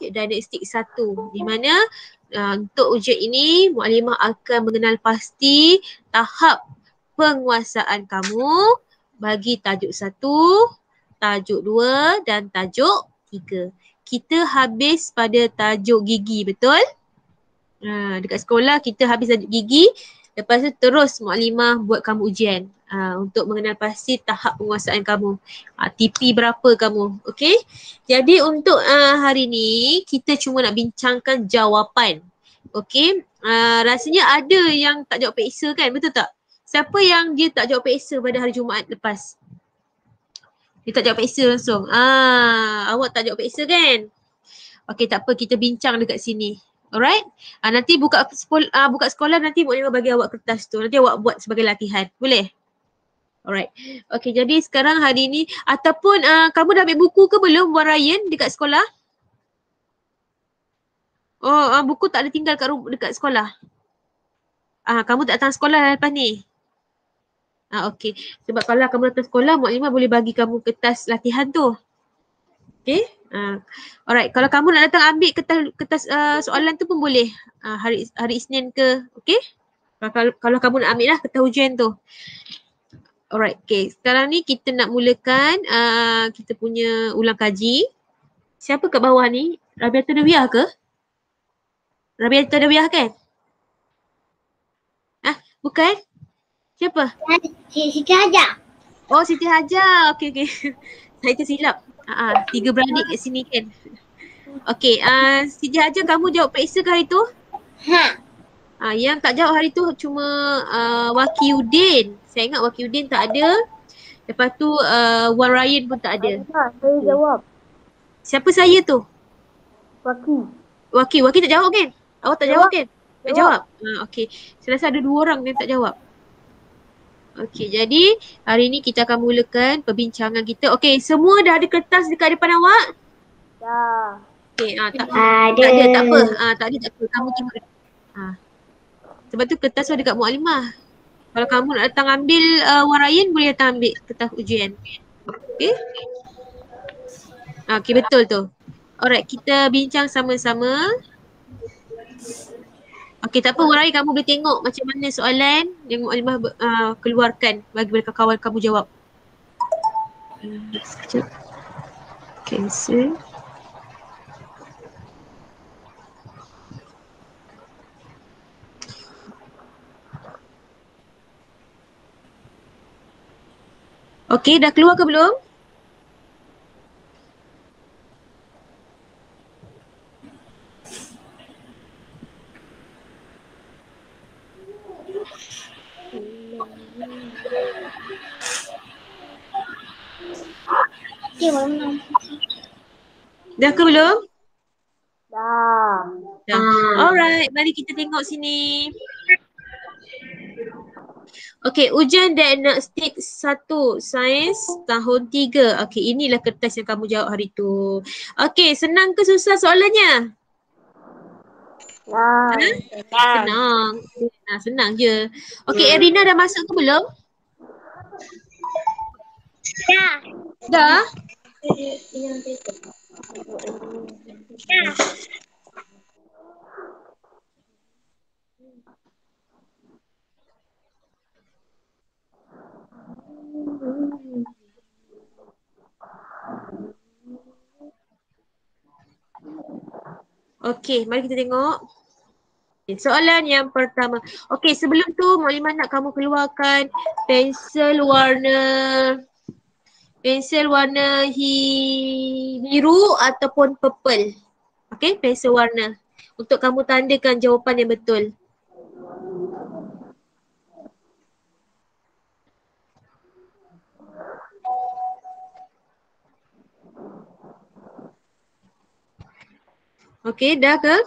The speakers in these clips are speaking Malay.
Diagnostik 1 di mana untuk ujian ini mukadimah akan mengenal pasti tahap penguasaan kamu bagi tajuk 1, tajuk 2 dan tajuk 3. Kita habis pada tajuk gigi, betul? Dekat sekolah kita habis tajuk gigi, lepas tu terus mukadimah buat kamu ujian untuk mengenal pasti tahap penguasaan kamu. TP berapa kamu, okey? Jadi untuk hari ni kita cuma nak bincangkan jawapan. Okey, rasanya ada yang tak jawab peksa kan, betul tak? Siapa yang dia tak jawab peksa pada hari Jumaat lepas? Dia tak jawab peksa langsung. Awak tak jawab peksa kan? Okey, tak apa, kita bincang dekat sini. Alright? Nanti buka sekolah nanti mukadimah bagi awak kertas tu. Nanti awak buat sebagai latihan. Boleh? Alright. Okey, jadi sekarang hari ni ataupun kamu dah ambil buku ke belum, Wan Ryan, dekat sekolah? Oh, buku tak ada tinggal dekat sekolah. Kamu tak datang sekolah lepas ni? Okey. Sebab kalau kamu datang sekolah, mukadimah boleh bagi kamu kertas latihan tu. Okey? Alright. Kalau kamu nak datang ambil kertas soalan tu pun boleh. Hari Isnin ke, okey? Kalau kamu nak ambil lah kertas ujian tu. Alright, okay. Sekarang ni kita nak mulakan kita punya ulang kaji. Siapa kat bawah ni? Rabiatul Dawiyah ke? Rabiatul Dawiyah kan? Bukan? Siapa? Siti Hajar. Oh, Siti Hajar. Okey, okey. Saya tersilap. 3 beradik kat sini kan? Okey, Siti Hajar, kamu jawab periksa ke hari tu? Yang tak jawab hari tu cuma Wakiuddin. Saya ingat Wakiuddin tak ada. Lepas tu Wan Ryan pun tak ada. Saya jawab. Siapa saya tu? Waki. Waki tak jawab kan? Awak tak jawab kan? Tak Jawab. jawab? Okey. Saya rasa ada 2 orang yang tak jawab. Okey, jadi hari ni kita akan mulakan perbincangan kita. Okey, semua dah ada kertas dekat depan awak? Dah. Okey, tak Ada. ada, tak apa. Tak ada. Kamu cuma sebab tu kertas tu dekat mukadimah. Kalau kamu nak datang ambil Wan Ryan, boleh datang ambil kertas ujian. Okey? Okey, betul tu. Alright, kita bincang sama-sama. Okey, tak apa Wan Ryan, kamu boleh tengok macam mana soalan yang mukadimah keluarkan bagi kawan kamu jawab. Sekejap. Cancel. Okey, dah keluar ke belum? Dah ke belum? Dah. Alright, mari kita tengok sini. Okey, ujian diagnostik 1 sains tahun 3. Okey, inilah kertas yang kamu jawab hari tu. Okey, senang ke susah soalannya? Senang. Senang je. Okey, Erina dah masuk ke belum? Dah. Dah? Okey, mari kita tengok. Okay, soalan yang pertama. Okey, sebelum tu mukadimah nak kamu keluarkan pensel warna biru ataupun purple. Okey, pensel warna. Untuk kamu tandakan jawapan yang betul. Okey, dah ke?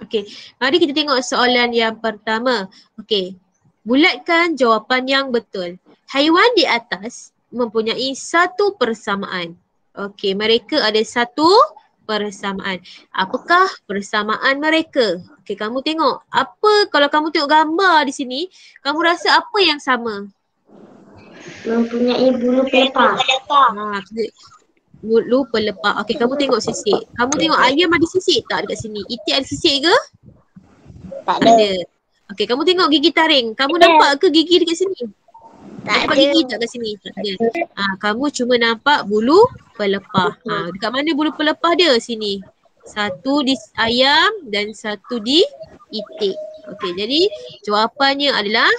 Okey, mari kita tengok soalan yang pertama. Okey, bulatkan jawapan yang betul. Haiwan di atas mempunyai satu persamaan. Okey, mereka ada satu persamaan. Apakah persamaan mereka? Okey, kamu tengok. Apa kalau kamu tengok gambar di sini, kamu rasa apa yang sama? Mempunyai bulu pelepah. bulu pelepah. Okey, kamu tengok sisik. Kamu tengok ayam ada sisik tak dekat sini? Itik ada sisik ke? Tak Tak ada. Okey, kamu tengok gigi taring. Kamu nampak ke gigi dekat sini? Tak Nampak ada. gigi tak kat sini? Tak ada. Kamu cuma nampak bulu pelepah. Dekat mana bulu pelepah dia? Sini. Satu di ayam dan satu di itik. Okey, jadi jawapannya adalah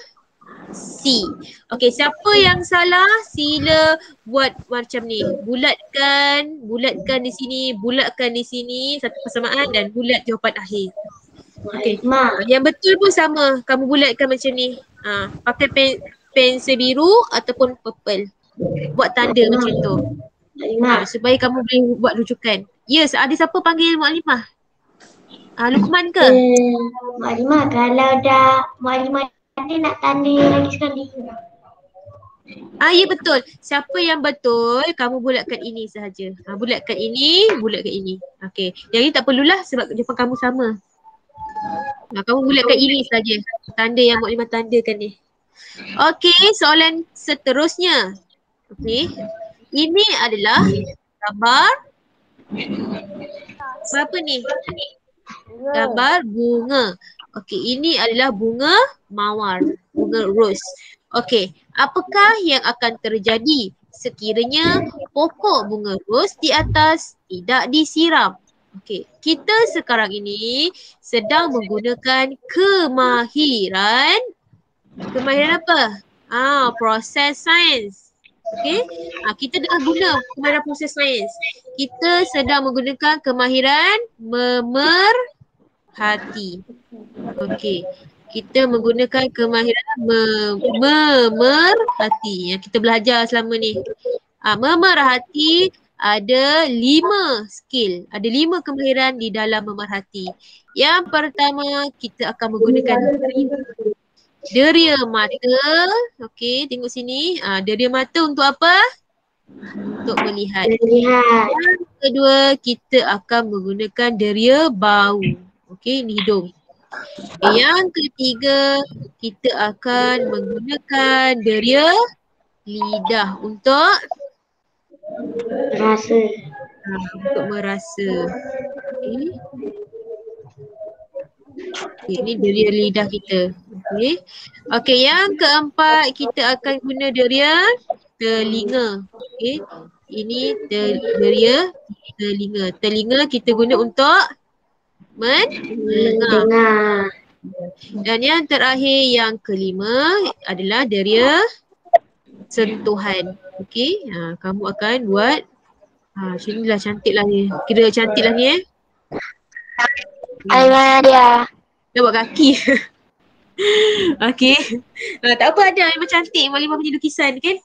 C. Okey, siapa yang salah sila buat macam ni. Bulatkan di sini, bulatkan di sini satu persamaan dan bulat jawapan akhir. Okey. Yang betul pun sama. Kamu bulatkan macam ni. Pakai pensel biru ataupun purple. Buat tanda macam tu. Supaya kamu boleh buat rujukan. Yes, ada siapa panggil Mukadimah? Lukman ke? Mukadimah, kalau dah Mukadimah ada nak tanda lagi sekali. Ya betul. Siapa yang betul, kamu bulatkan ini sahaja. Bulatkan ini, bulatkan ini. Okey. Yang ini tak perlulah sebab jawapan kamu sama. Kamu bulatkan ini saja. Tanda yang Mukadimah tandakan ni. Okey, soalan seterusnya. Okey. Ini adalah gambar apa ni? Gambar bunga. Okey, ini adalah bunga mawar, bunga rose. Okey, apakah yang akan terjadi sekiranya pokok bunga rose di atas tidak disiram? Okey, kita sekarang ini sedang menggunakan kemahiran apa? Proses sains. Okey, kita dah guna kemahiran proses sains. Kita sedang menggunakan kemahiran memerhati. Okey, kita menggunakan kemahiran memerhati yang kita belajar selama ni. Memerhati ada 5 skill, ada 5 kemahiran di dalam memerhati. Yang pertama, kita akan menggunakan deria mata. Okey, tengok sini. Deria mata untuk apa? Untuk melihat. Yang kedua, kita akan menggunakan deria bau. Okey, ini hidung. Yang ketiga, kita akan menggunakan deria lidah untuk Rasa. untuk merasa. Okey. Ini deria lidah kita. Okey. Okey, yang keempat kita akan guna deria telinga. Okey. Ini deria telinga. Telinga kita guna untuk mendengar. Dan yang terakhir yang kelima adalah deria sentuhan. Okey. Kamu akan buat sinilah cantiklah ni. Kira cantiklah ni Dia. Dah buat kaki. Okey. Tak apa, ada memang cantik Mukadimah punya lukisan kan.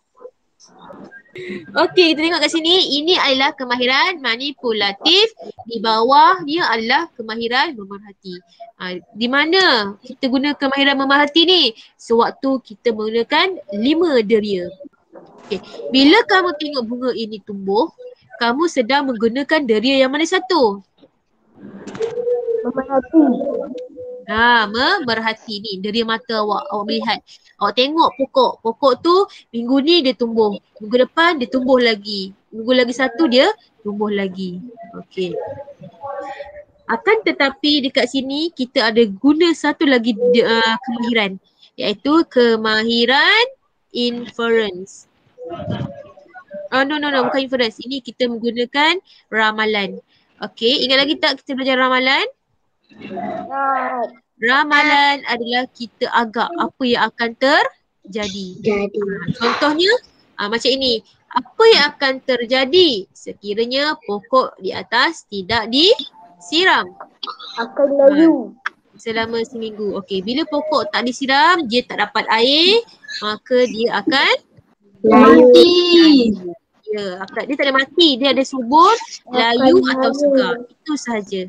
Okey, kita tengok kat sini. Ini adalah kemahiran manipulatif. Di bawah dia adalah kemahiran memerhati. Di mana kita guna kemahiran memerhati ni? Sewaktu kita menggunakan 5 deria. Okey, bila kamu tengok bunga ini tumbuh, kamu sedang menggunakan deria yang mana satu? Memerhati. Memerhati ni, deria mata awak melihat. Awak tengok pokok. Pokok tu minggu ni dia tumbuh. Minggu depan dia tumbuh lagi. Minggu lagi satu dia tumbuh lagi. Okey. Akan tetapi dekat sini kita ada guna satu lagi kemahiran. Iaitu kemahiran inference. No, bukan inference. Ini kita menggunakan ramalan. Okey, ingat lagi tak kita belajar ramalan? Ramalan adalah kita agak apa yang akan terjadi. Contohnya macam ini. Apa yang akan terjadi sekiranya pokok di atas tidak disiram? Akan layu. Selama seminggu. Okey, bila pokok tak disiram, dia tak dapat air, maka dia akan Mati. Ya, dia tak ada mati, dia ada subur, layu atau segar. Itu sahaja.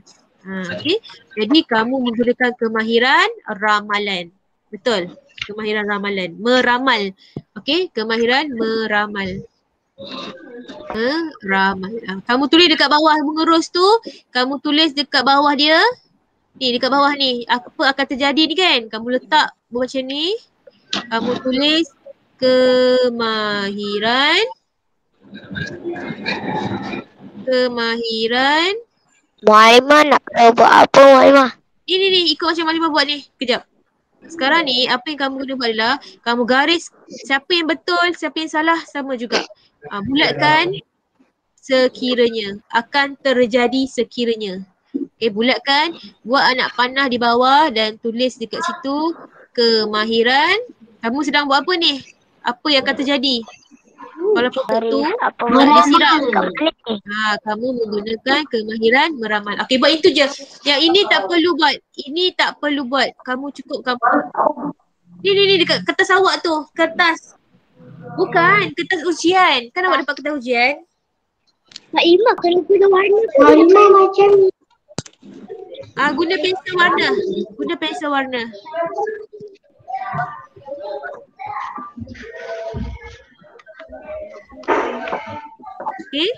Okey. Jadi kamu menggunakan kemahiran ramalan. Betul? Kemahiran ramalan. Meramal. Okey, kemahiran meramal. Meramal. Kamu tulis dekat bawah bunga ros tu, kamu tulis dekat bawah dia. Ni dekat bawah ni, apa akan terjadi ni kan? Kamu letak macam ni. Kamu tulis kemahiran Kemahiran. Mualimah nak kena buat apa Mualimah? Ni ikut macam Malimah buat ni. Kejap. Sekarang ni apa yang kamu kena buat adalah kamu garis siapa yang betul, siapa yang salah sama juga. Bulatkan sekiranya. Akan terjadi sekiranya. Okay, bulatkan. Buat anak panah di bawah dan tulis dekat situ kemahiran. Kamu sedang buat apa ni? Apa yang akan terjadi? Kalau pokok tu Apa dia siram. ni? Kamu menggunakan kemahiran meramal. Okey, buat itu je. Yang ini tak perlu buat. Ini tak perlu buat. Kamu cukup kamu. Ni dekat kertas awak tu. Kertas. Bukan, kertas ujian. Kan awak dapat kertas ujian? Kak Ima kalau guna warna Ima macam ni. Guna pensel warna. Guna pensel warna. Okey.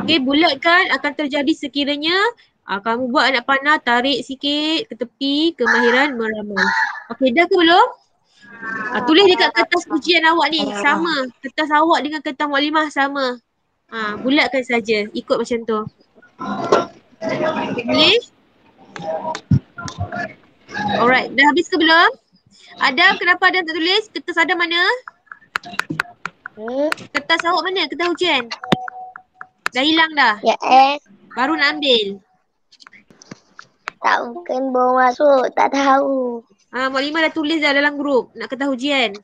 Okey, bulatkan akan terjadi sekiranya kamu buat anak panah, tarik sikit ke tepi, kemahiran meramal. Okey, dah ke belum? Tulis dekat kertas ujian awak ni, sama. Kertas awak dengan kertas Mualimah sama. Bulatkan saja, ikut macam tu. Boleh? Alright, dah habis ke belum? Adam, kenapa Adam tak tulis? Kertas Adam mana? Kertas awak mana? Kertas ujian? Dah hilang dah? Ya Baru nak ambil? tak mungkin bawa masuk, tak tahu. Mualimah dah tulis dah dalam grup. Nak kertas ujian.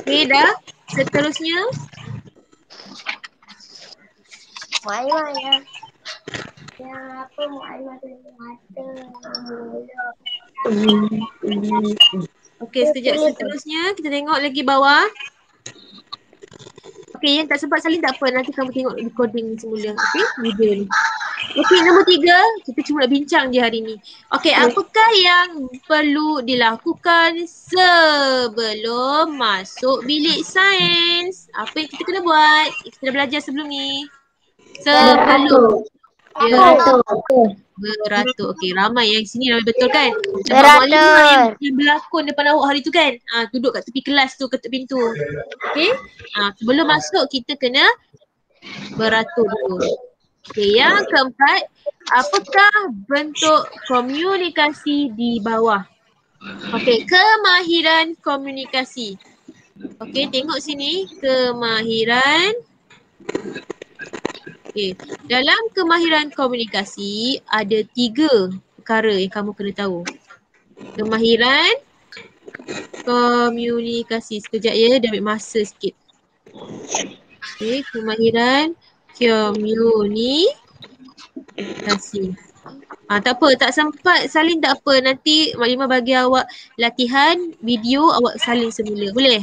Okay, dah. Seterusnya. Mualimah ya. Ya apa Mualimah tu mata. Okay, sekejap. Seterusnya kita tengok lagi bawah. Okay, yang tak sempat salin tak apa. Nanti kamu tengok recording semula. Okay, video ni. Okay, nombor 3. Kita cuma nak bincang je hari ni. Okay, apakah yang perlu dilakukan sebelum masuk bilik sains? Apa yang kita kena buat? Kita dah belajar sebelum ni. Sebelum. Beratur. Okey, ramai yang sini ramai betul kan? Sebab Mualimah yang berlakon depan awak hari tu kan? Duduk kat tepi kelas tu, ketuk pintu. Okey? Sebelum masuk kita kena beratur dulu. Okey, yang keempat, apakah bentuk komunikasi di bawah? Okey, kemahiran komunikasi. Okey, tengok sini, kemahiran. Okey, dalam kemahiran komunikasi ada 3 perkara yang kamu kena tahu. Kemahiran komunikasi. Sekejap ya, dia ambil masa sikit. Okey, kemahiran komunikasi. Tak apa, tak sempat salin tak apa. Nanti Maklimah bagi awak latihan video, awak salin semula. Boleh?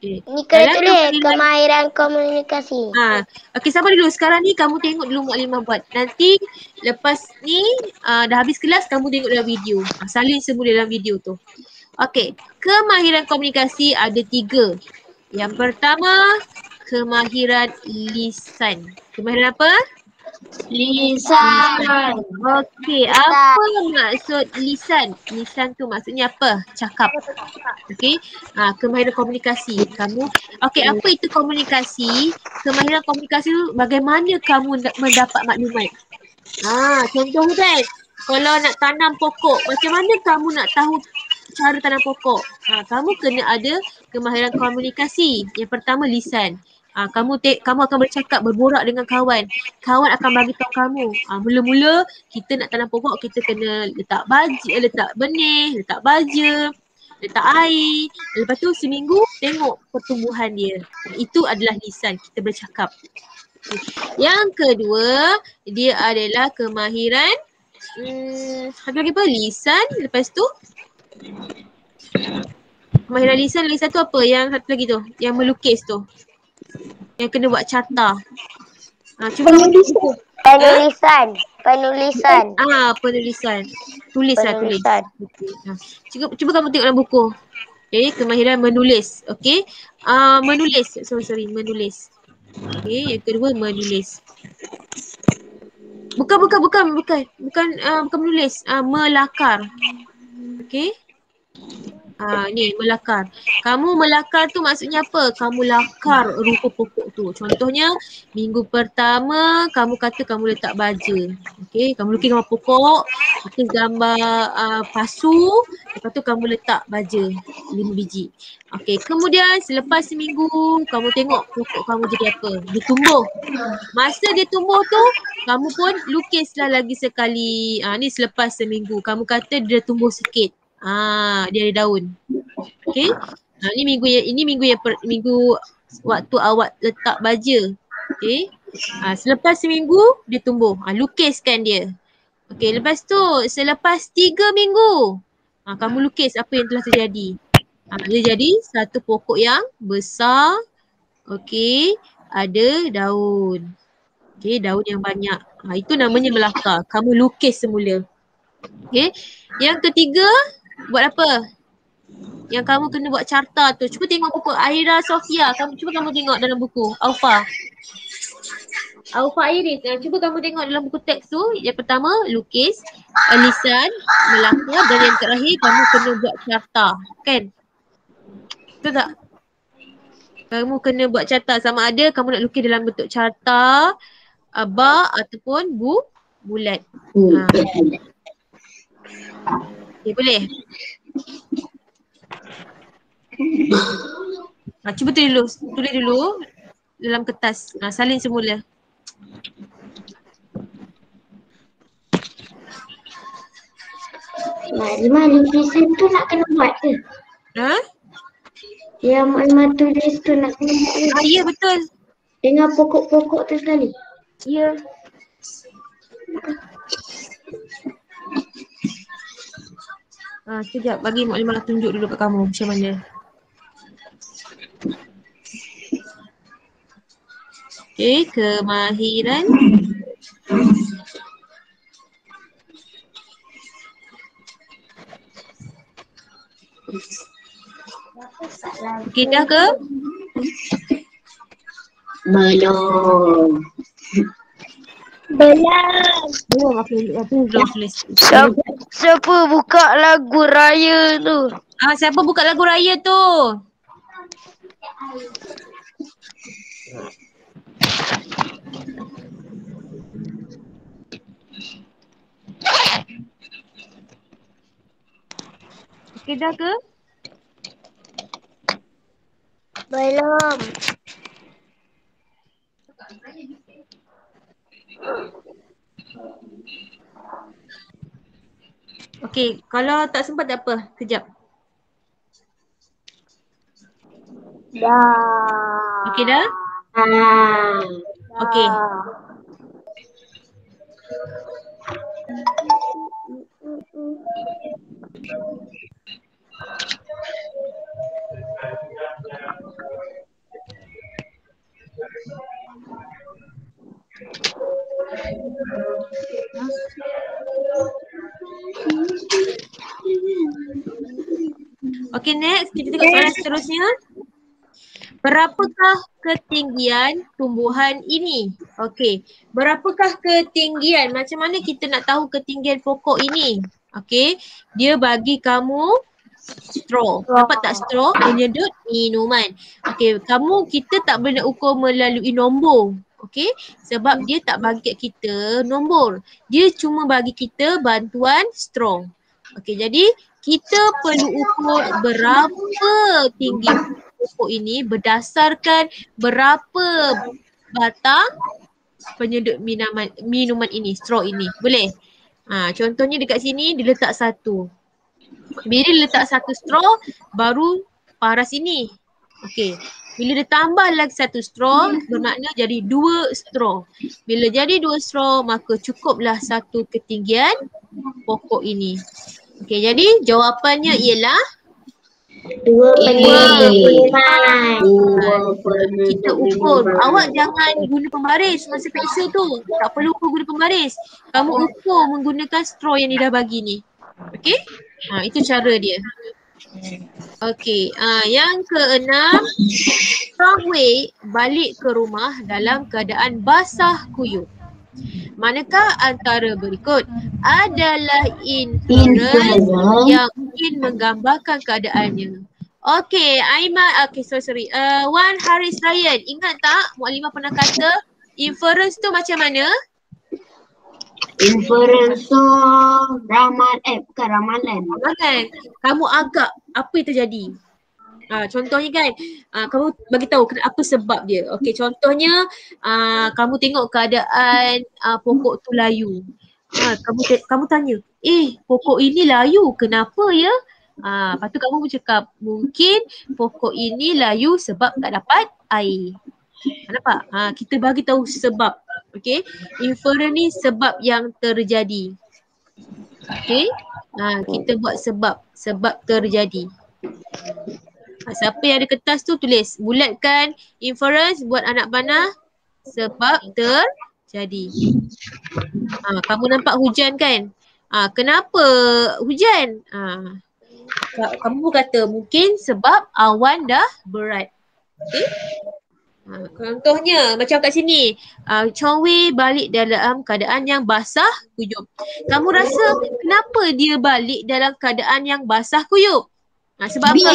Okay. Ni kena tulis kemahiran komunikasi. Okey, sabar dulu. Sekarang ni kamu tengok dulu Maklimah buat. Nanti lepas ni dah habis kelas kamu tengok dalam video. Salin semula dalam video tu. Okey, kemahiran komunikasi ada 3. Yang pertama, kemahiran lisan. Kemahiran apa? Lisan. Okey, apa maksud lisan? Lisan tu maksudnya apa? Cakap. Okey, kemahiran komunikasi. Okey, apa itu komunikasi? Kemahiran komunikasi tu bagaimana kamu mendapat maklumat. Contoh kan, kalau nak tanam pokok, macam mana kamu nak tahu cara tanam pokok? Kamu kena ada kemahiran komunikasi. Yang pertama lisan. Kamu akan bercakap, berborak dengan kawan. Kawan akan bagi tahu kamu. Mula-mula kita nak tanam pokok, kita kena letak benih, letak baja, letak air. Lepas tu seminggu tengok pertumbuhan dia. Itu adalah lisan, kita bercakap. Yang kedua, dia adalah kemahiran satu lagi apa? Lisan. Lepas tu kemahiran lisan lagi satu apa? Yang satu lagi tu, yang melukis tu. Yang kena buat carta. Cuba kamu tengok buku. Penulisan. Penulisan. Penulisan. Tulis lah, tulis. Penulisan. Okay. Cuba kamu tengok dalam buku. Okay, kemahiran menulis. Okay. Menulis. Menulis. Okay, yang kedua menulis. Bukan menulis. Melakar. Okay. Ni melakar. Kamu melakar tu maksudnya apa? Kamu lakar rupa pokok tu. Contohnya minggu pertama kamu kata kamu letak baja. Okey, kamu lukis gambar pokok, lukis gambar pasu, lepas tu kamu letak baja 5 biji. Okey, kemudian selepas seminggu kamu tengok pokok kamu jadi apa? Dia tumbuh. Masa dia tumbuh tu kamu pun lukislah lagi sekali. Ni selepas seminggu. Kamu kata dia tumbuh sikit. Dia ada daun. Okey. Ini minggu waktu awak letak baja. Okey. Selepas seminggu dia tumbuh. Lukiskan dia. Okey, lepas tu selepas 3 minggu kamu lukis apa yang telah terjadi. Dia jadi satu pokok yang besar. Okey, ada daun. Okey, daun yang banyak. Itu namanya melakar. Kamu lukis semula. Okey. Yang ketiga, buat apa? Yang kamu kena buat carta tu. Cuba tengok buku Aira Sofia. Cuba kamu tengok dalam buku Aufa Iris. Cuba kamu tengok dalam buku teks tu. Yang pertama lukis, lisan, melakar, dan yang terakhir kamu kena buat carta. Kan? Betul tak? Kamu kena buat carta. Sama ada kamu nak lukis dalam bentuk carta, bar ataupun bulat. Okay, boleh? Cuba tulis dulu dalam kertas. Salin semula. Makrimah lukisan tu nak kena buat ke? Yang makrimah tulis tu nak kena buat ke? Ya, betul. Dengan pokok-pokok tu sekali? Ya. Sekejap, bagi maklimah tunjuk dulu kat kamu macam mana. Okay, kemahiran. Okay, dah ke? Belum. Siapa buka lagu raya tu? Siapa buka lagu raya tu? Okay, dah ke? Belum. Okay, kalau tak sempat tak apa. Kejap. Dah. Okay dah? Okay. Okay, next. Kita tengok soalan seterusnya. Berapakah ketinggian tumbuhan ini? Okey, berapakah ketinggian? Macam mana kita nak tahu ketinggian pokok ini? Okey, dia bagi kamu straw. Dapat tak straw? Penyedut minuman. Okey, kita tak boleh nak ukur melalui nombor. Okey, sebab dia tak bagi kat kita nombor. Dia cuma bagi kita bantuan straw. Okey, jadi kita perlu ukur berapa tinggi pokok ini berdasarkan berapa batang penyedut minuman ini, straw ini. Boleh? Contohnya dekat sini dia letak satu. Bila dia letak satu straw, baru paras ini. Okey. Bila dia tambah lagi satu straw, bermakna jadi 2 straw. Bila jadi 2 straw, maka cukuplah satu ketinggian pokok ini. Okey, jadi jawapannya ialah Dua penit. penit. Kita ukur. Awak jangan guna pembaris masa periksa tu. Tak perlu ukur guna pembaris. Kamu ukur menggunakan straw yang dia dah bagi ni. Okey? Itu cara dia. Okey. Yang keenam, Chongwei balik ke rumah dalam keadaan basah kuyup. Manakah antara berikut adalah inference yang mungkin menggambarkan keadaannya? Okey, Aiman, sorry. Wan Haris Ryan, ingat tak Mukadimah pernah kata inference tu macam mana? Inference tu bukan ramalan. Kan? Kamu agak apa yang terjadi? Contohnya kan, kamu bagi tahu apa sebab dia. Okey, contohnya kamu tengok keadaan pokok tu layu. Kamu tanya, pokok ini layu, kenapa ya? Lepas tu kamu bercakap, mungkin pokok ini layu sebab tak dapat air. Nampak? Kita bagi tahu sebab. Okey, inference ni sebab yang terjadi. Okey, kita buat sebab terjadi. Siapa yang ada kertas tu tulis, bulatkan inference, buat anak panah, sebab terjadi. Kamu nampak hujan kan? Kenapa hujan? Kamu kata mungkin sebab awan dah berat. Okay? Contohnya macam kat sini, Chongwei balik dalam keadaan yang basah kuyup. Kamu rasa kenapa dia balik dalam keadaan yang basah kuyup? Sebab apa?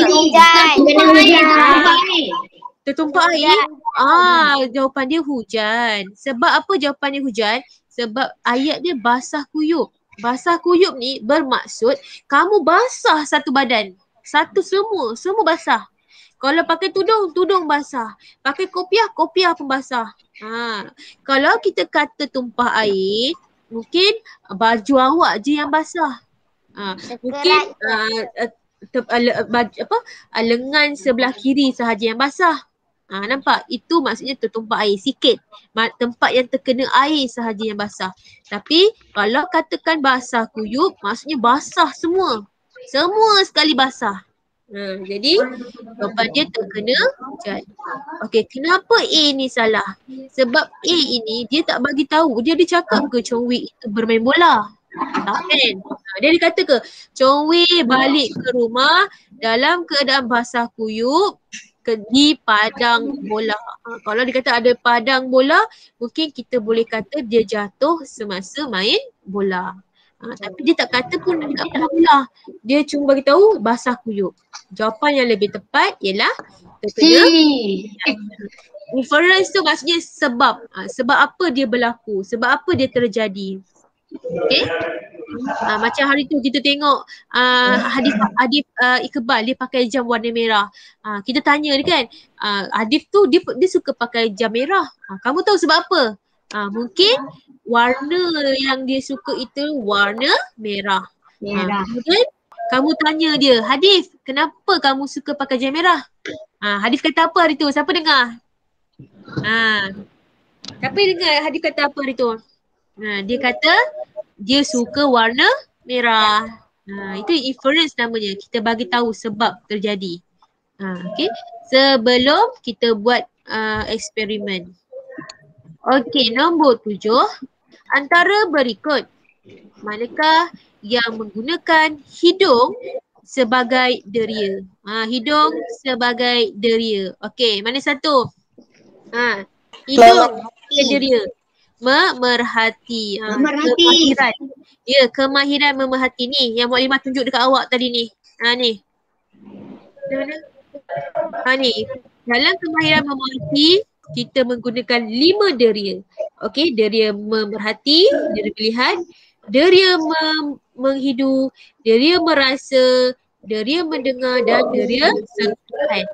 Tertumpah air. Jawapan dia hujan. Sebab apa jawapan dia hujan? Sebab ayat dia basah kuyup. Basah kuyup ni bermaksud kamu basah satu badan. Semua basah. Kalau pakai tudung basah. Pakai kopiah pun basah. Kalau kita kata tumpah air, mungkin baju awak je yang basah. Mungkin lengan sebelah kiri sahaja yang basah. Nampak? Itu maksudnya tertumpah air sikit. Tempat yang terkena air sahaja yang basah. Tapi kalau katakan basah kuyup, maksudnya basah semua. Semua sekali basah. Jadi jawapan dia terkena hujan. Okey, kenapa A ni salah? Sebab A ini dia tak bagi tahu. Dia cakap ke Chongwei itu bermain bola? Tak kan? Dia kata ke Chongwei balik ke rumah dalam keadaan basah kuyup di padang bola. Kalau dia kata ada padang bola, mungkin kita boleh kata dia jatuh semasa main bola. Tapi dia tak kata pun dekat padang bola. Dia cuma bagi tahu basah kuyup. Jawapan yang lebih tepat ialah terkena inference tu maksudnya sebab. Sebab apa dia berlaku? Sebab apa dia terjadi? Okay. Macam hari tu kita tengok Hadif Iqbal dia pakai jam warna merah. Kita tanya dia kan, Hadif tu dia suka pakai jam merah. Kamu tahu sebab apa? Mungkin warna yang dia suka itu warna merah. Kemudian kamu tanya dia, Hadif, kenapa kamu suka pakai jam merah? Hadif kata apa hari tu? Siapa dengar? Siapa dengar Hadif kata apa hari tu? Dia kata dia suka warna merah. Itu inference namanya. Kita bagi tahu sebab terjadi. Okay. Sebelum kita buat eksperimen. Okey, nombor 7. Antara berikut, manakah yang menggunakan hidung sebagai deria? Hidung sebagai deria. Okey, mana satu? Hidung sebagai deria. Memerhati. Kemahiran. Ya, kemahiran memerhati ni yang Mukadimah tunjuk dekat awak tadi ni. Ni. Ni. Dalam kemahiran memerhati, kita menggunakan 5 deria. Okey, deria memerhati, deria melihat, deria menghidu, deria merasa, deria mendengar dan deria sentuhan.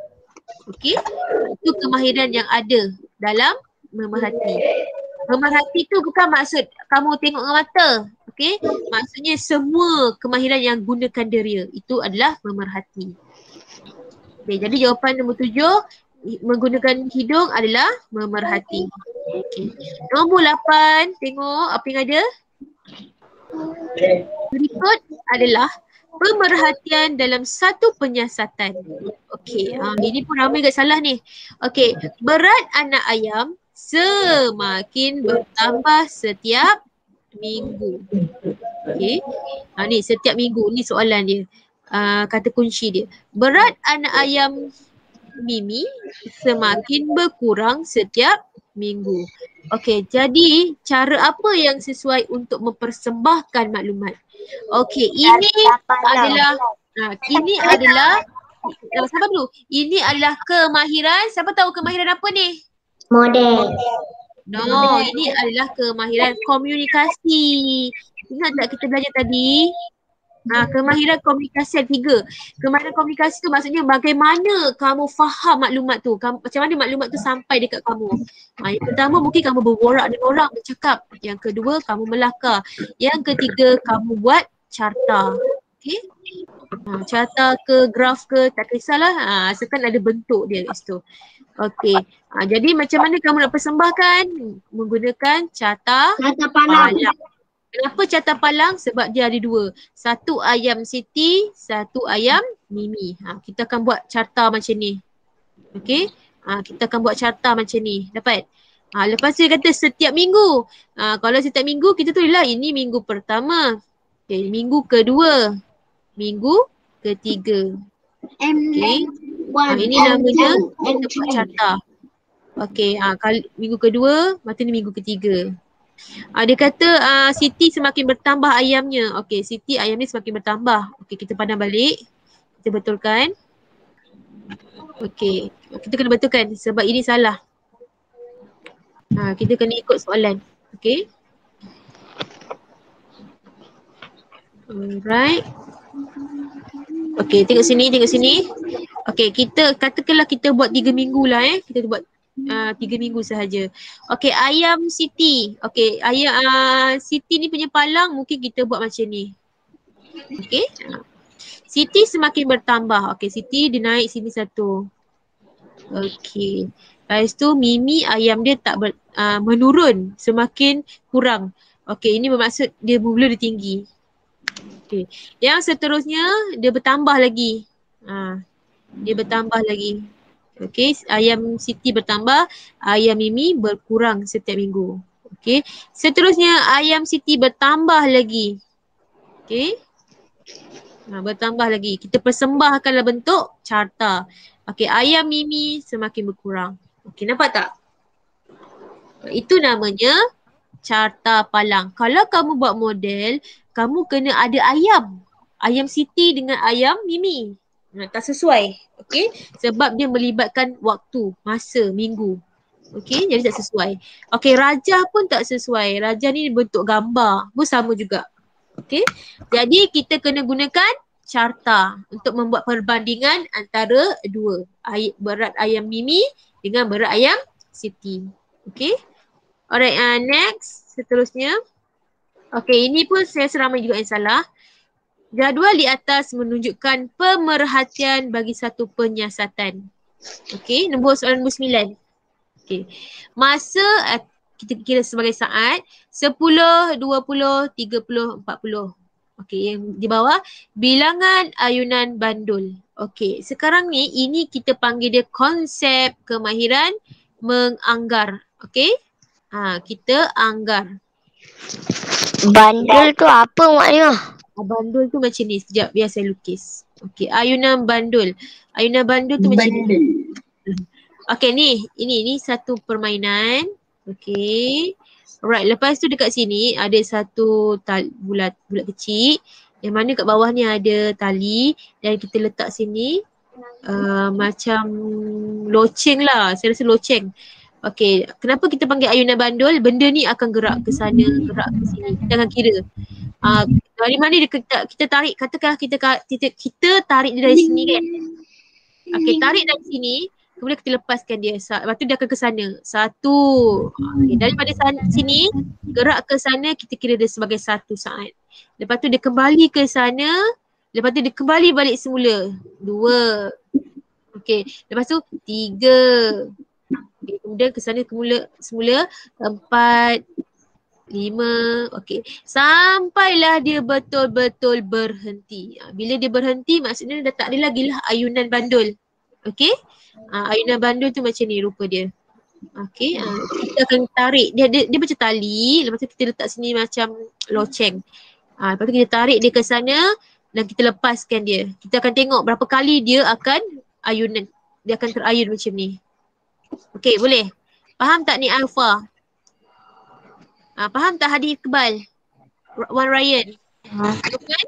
Okey, itu kemahiran yang ada dalam memerhati. Memerhati tu bukan maksud kamu tengok dengan mata. Okey, maksudnya semua kemahiran yang gunakan deria itu adalah memerhati. Okey, jadi jawapan nombor 7 menggunakan hidung adalah memerhati. Okey. Nombor 8, tengok apa yang ada. Berikut adalah pemerhatian dalam satu penyiasatan. Okey, ini pun ramai kat salah ni. Okey, berat anak ayam semakin bertambah setiap minggu. Okey. Ni setiap minggu ni soalan dia. Kata kunci dia. Berat anak ayam Mimi semakin berkurang setiap minggu. Okey, jadi cara apa yang sesuai untuk mempersembahkan maklumat? Okey, ini adalah sabar dulu. Ini adalah kemahiran. Siapa tahu kemahiran apa ni? Model. No, ini adalah kemahiran komunikasi. Ingat tak kita belajar tadi? Kemahiran komunikasi ada 3. Kemahiran komunikasi tu maksudnya bagaimana kamu faham maklumat tu. Macam mana maklumat tu sampai dekat kamu. Yang pertama mungkin kamu berborak dengan orang, bercakap. Yang kedua kamu melakar. Yang ketiga kamu buat carta. Okay? Carta ke graf ke tak kisahlah. Asalkan ada bentuk dia kat situ. Okey. Jadi macam mana kamu nak persembahkan? Menggunakan carta palang. Kenapa carta palang? Sebab dia ada 2. Satu ayam Siti, satu ayam Mimi. Kita akan buat carta macam ni. Okey. Kita akan buat carta macam ni. Dapat? Lepas tu dia kata setiap minggu. Kalau setiap minggu kita tulislah ini minggu pertama. Okay, minggu kedua. Minggu ketiga. Okey. Ini namanya kita buat carta. Okey, minggu kedua, lepas tu ni minggu ketiga. Dia kata Siti semakin bertambah ayamnya. Okey, Siti ayamnya semakin bertambah. Okey, kita pandang balik. Kita betulkan. Okey, kita kena betulkan sebab ini salah. Kita kena ikut soalan. Okey. Alright. Okey, tengok sini. Okey, kita katakanlah kita buat 3 minggu lah Kita buat 3 minggu sahaja. Okey, ayam Siti. Okey, ayam Siti ni punya palang mungkin kita buat macam ni. Okey. Siti semakin bertambah. Okey, Siti dia naik sini 1. Okey. Lepas tu Mimi ayam dia tak menurun, semakin kurang. Okey, ini bermaksud dia mula dia tinggi. Okey. Yang seterusnya dia bertambah lagi. Dia bertambah lagi. Okey, ayam Siti bertambah, ayam Mimi berkurang setiap minggu. Okey. Seterusnya ayam Siti bertambah lagi. Okey. Bertambah lagi. Kita persembahkan dalam bentuk carta. Okey, ayam Mimi semakin berkurang. Okey, nampak tak? Itu namanya carta palang. Kalau kamu buat model, kamu kena ada ayam. Ayam Siti dengan ayam Mimi. Tak sesuai. Okey, sebab dia melibatkan waktu, masa, minggu. Okey, jadi tak sesuai. Okey, raja pun tak sesuai. Raja ni bentuk gambar pun sama juga. Okey, jadi kita kena gunakan carta untuk membuat perbandingan antara 2. Berat ayam Mimi dengan berat ayam Siti. Okey. Alright, next. Seterusnya. Okey, ini pun saya ramai juga yang salah. Jadual di atas menunjukkan pemerhatian bagi satu penyiasatan. Okey, soalan nombor 9. Okey. Masa kita kira sebagai saat 10, 20, 30, 40. Okey, yang di bawah bilangan ayunan bandul. Okey, sekarang ni ini kita panggil dia konsep kemahiran menganggar. Okey? Kita anggar. Bandul tu apa maknanya? Bandul tu macam ni. Sekejap biar saya lukis. Okey, ayunan bandul. Ayunan bandul tu macam ni. Okey, ni. Ini satu permainan. Okey. Alright, lepas tu dekat sini ada satu bulat kecil. Yang mana kat bawah ni ada tali dan kita letak sini macam loceng lah. Saya rasa loceng. Okey, kenapa kita panggil ayunan bandul? Benda ni akan gerak ke sana, gerak ke sini. Kita akan kira. Dari mana kita tarik, katakanlah kita tarik dia dari sini kan. Okey, tarik dari sini, kemudian kita lepaskan dia. Lepas tu dia akan ke sana. 1. Okay, daripada sini, gerak ke sana, kita kira dia sebagai 1 saat. Lepas tu dia kembali ke sana, lepas tu dia kembali balik semula. 2. Okey, lepas tu 3. Okay, kemudian ke sana semula 4. 5. Okey. Sampailah dia betul-betul berhenti. Bila dia berhenti maksudnya dah tak ada lagi lah ayunan bandul. Okey. Ayunan bandul tu macam ni rupa dia. Okey. Kita akan tarik. Dia macam tali. Lepas tu kita letak sini macam loceng. Lepas tu kita tarik dia ke sana dan kita lepaskan dia. Kita akan tengok berapa kali dia akan ayunan. Dia akan terayun macam ni. Okey, boleh? Faham tak ni Alfa? Faham tak Hadi Iqbal? Wan Ryan? Bukan?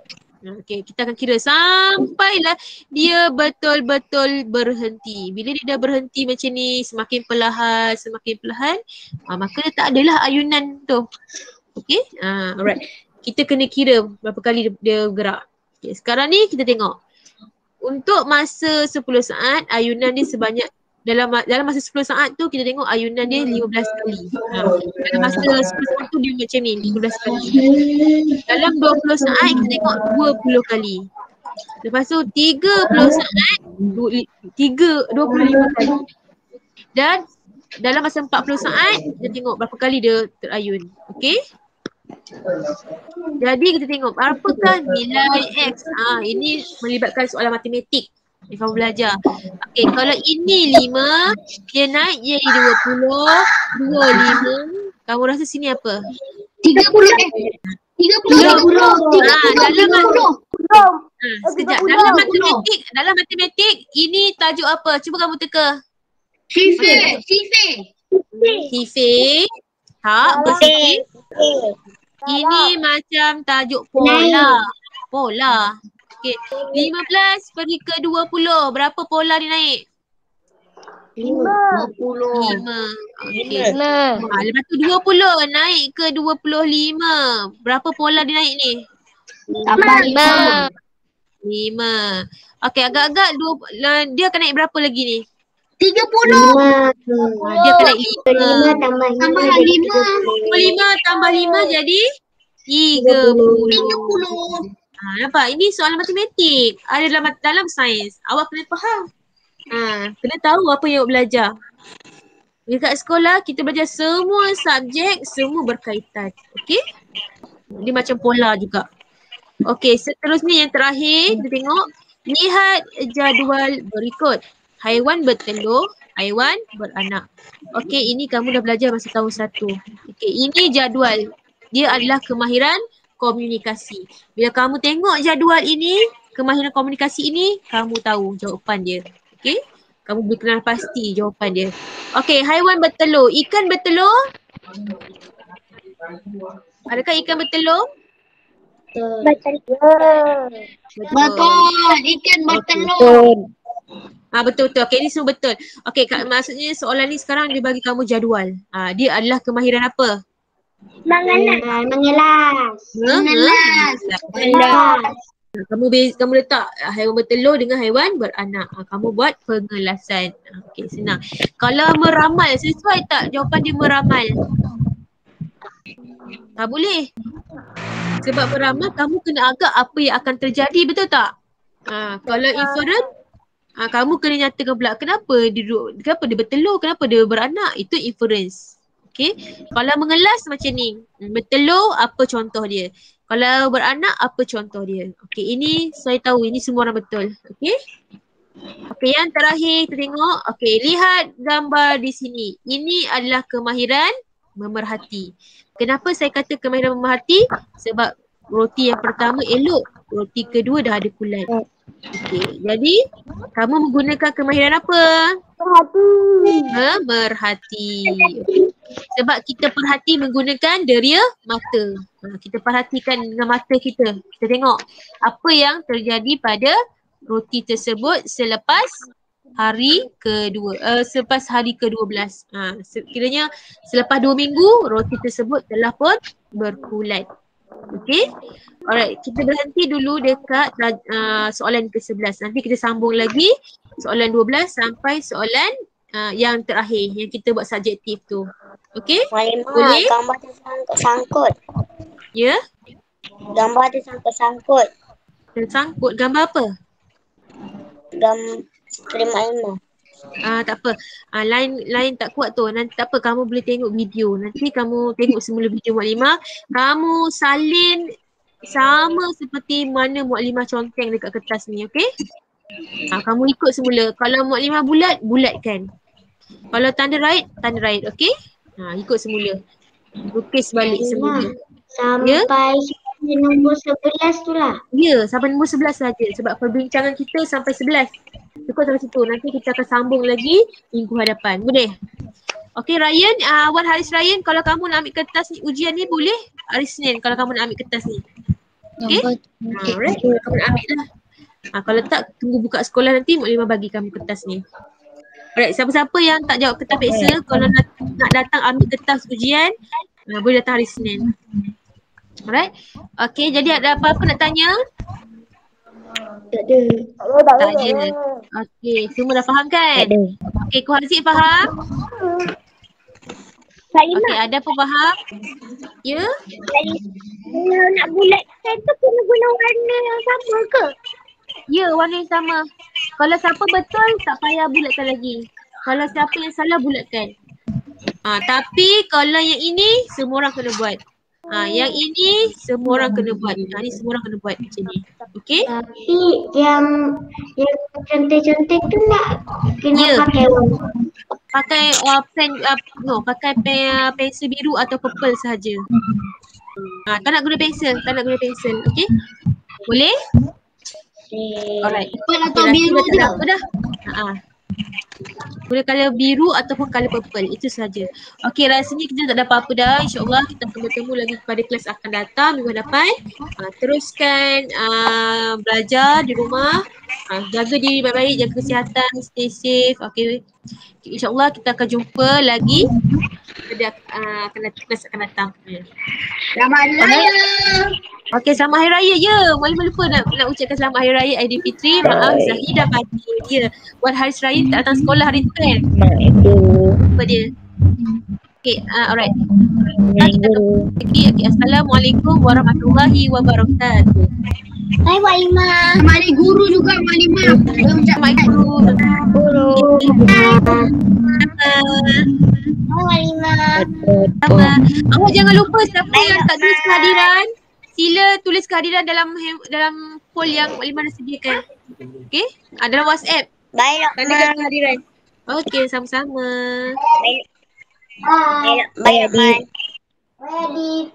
Okey, kita akan kira sampailah dia betul-betul berhenti. Bila dia dah berhenti macam ni, semakin perlahan, maka dia tak adalah ayunan tu. Okey? Alright. Kita kena kira berapa kali dia gerak. Okay, sekarang ni kita tengok. Untuk masa 10 saat, ayunan dia sebanyak dalam masa 10 saat tu kita tengok ayunan dia 15 kali. Dalam masa 10 saat tu dia macam ni 15 kali. Dalam 20 saat kita tengok 20 kali. Lepas tu 30 saat 25 kali. Dan dalam masa 40 saat kita tengok berapa kali dia terayun. Okey? Jadi kita tengok apakah nilai X. Ini melibatkan soalan matematik yang kamu belajar. Okey, kalau ini 5, dia naik jadi 20, 25. Kamu rasa sini apa? 30. 30. Sekejap. Dalam matematik ini tajuk apa? Cuba kamu teka. Sifir. Sifir. Tak, bersifir. Ini macam tajuk pola. Okey. 15 pergi ke 20. Berapa pola dia naik? 50. 5. Okey. Lepas tu 20 naik ke 25. Berapa pola dia naik ni? Tambah 5. 5. Okey, agak-agak dia akan naik berapa lagi ni? 30. Dia akan naik 5. 5 Tambah 5 tambah 5 jadi 30. Nampak? Ini soalan matematik. Ada dalam sains. Awak kena faham. Kena tahu apa yang awak belajar. Dekat sekolah kita belajar semua subjek, semua berkaitan. Okey? Dia macam pola juga. Okey, seterusnya yang terakhir kita tengok. Lihat jadual berikut. Haiwan bertelur, haiwan beranak. Okey, ini kamu dah belajar masa tahun 1. Okey, ini jadual. Dia adalah kemahiran komunikasi. Bila kamu tengok jadual ini, kemahiran komunikasi ini, kamu tahu jawapan dia. Okey? Kamu boleh kenal pasti jawapan dia. Okey, haiwan bertelur. Ikan bertelur? Adakah ikan bertelur? Betul. Ikan bertelur. Betul-betul. Okey, ini semua betul. Okey, maksudnya soalan ni sekarang dia bagi kamu jadual. Dia adalah kemahiran apa? Mengelas. Kamu letak haiwan bertelur dengan haiwan beranak. Kamu buat pengelasan. Okey, senang. Kalau meramal, sesuai tak jawapan dia meramal? Tak boleh. Sebab meramal kamu kena agak apa yang akan terjadi, betul tak? Kalau inference, kamu kena nyatakan pula kenapa dia bertelur, kenapa dia beranak. Itu inference. Okey. Kalau mengelas macam ni. Bertelur, apa contoh dia? Kalau beranak, apa contoh dia? Okey, ini saya tahu. Ini semua orang betul. Okey. Okey, yang terakhir kita tengok. Okey, lihat gambar di sini. Ini adalah kemahiran memerhati. Kenapa saya kata kemahiran memerhati? Sebab roti yang pertama elok. Roti kedua dah ada kulat. Okey, jadi kamu menggunakan kemahiran apa? Memerhati. Okay. Sebab kita perhati menggunakan deria mata. Kita perhatikan dengan mata kita. Kita tengok apa yang terjadi pada roti tersebut selepas hari kedua. Selepas hari ke-12. Kiranya selepas 2 minggu roti tersebut telah pun berkulat. Okey. Alright, kita berhenti dulu dekat soalan ke-11. Nanti kita sambung lagi soalan 12 sampai soalan yang terakhir yang kita buat subjektif tu. Okey? Boleh? Gambar tu sangkut. Ya? Gambar tu sangkut. Tersangkut gambar apa? Kelima. Tak apa. Line tak kuat tu. Nanti tak apa, kamu boleh tengok video. Nanti kamu tengok semula video Muklimah. Kamu salin sama seperti mana Muklimah conteng dekat kertas ni, okey? Kamu ikut semula. Kalau Muklimah bulat, bulatkan. Kalau tanda right, okey? Ikut semula. Lukis balik semula. Sampai nombor 11 tu lah. Ya, sampai nombor 11 saja. Sebab perbincangan kita sampai 11. Cukup sampai situ. Nanti kita akan sambung lagi minggu hadapan. Boleh? Okey Ryan, Wan Haris Ryan, kalau kamu nak ambil kertas ni, ujian ni boleh hari Senin kalau kamu nak ambil kertas ni. Okey? Alright, kamu nak ambil lah. Kalau tak, tunggu buka sekolah nanti Muklimah bagi kamu kertas ni. Alright, siapa-siapa yang tak jawab kertas peksa, kalau nak datang ambil kertas ujian, boleh datang hari Senin. Alright. Okey, jadi ada apa-apa nak tanya? Tak ada. Tak ada. Okey, semua dah faham kan? Okey, Ku Haziq faham? Okey, ada apa faham? Ya? Kalau nak bulatkan tu kena guna warna yang sama ke? Ya, warna yang sama. Kalau siapa betul, tak payah bulatkan lagi. Kalau siapa yang salah, bulatkan. Tapi kalau yang ini, semua orang kena buat. Yang ini semua orang kena buat. Ni semua orang kena buat macam ni. Okey? Tapi yang cantik-cantik tu nak kena pakai warna. Pakai pakai pensel biru atau purple sahaja. Tak nak guna pensel, okey? Boleh? Alright. Purple atau biru je. Apa dah? Boleh colour biru ataupun colour purple. Itu saja. Okey, rasanya kita tak ada apa-apa dah. InsyaAllah kita akan bertemu lagi pada kelas akan datang minggu depan. Teruskan belajar di rumah. Jaga diri baik-baik, jaga kesihatan, stay safe. Okey. InsyaAllah kita akan jumpa lagi pada kelas akan datang. Selamat Hari Raya. Okey, selamat Hari Raya. Ya, Muklimah lupa nak ucapkan selamat Hari Raya Aidilfitri. Maaf Zahidah pagi. Ya, Wan Haris Raya tak datang sekolah hari tu kan? Apa dia? Okey, alright. Okay. Assalamualaikum warahmatullahi wabarakatuh. Hai Muklimah. Selamat Hari Guru juga Muklimah. Selamat Guru. Hai Muklimah. Awak jangan lupa siapa yang tak tulis kehadiran, sila tulis kehadiran dalam poll yang Muklimah dah sediakan. Okey? Dalam WhatsApp. Baik, Tandakan kehadiran. Okey, sama-sama. Baik, Bye, Adit.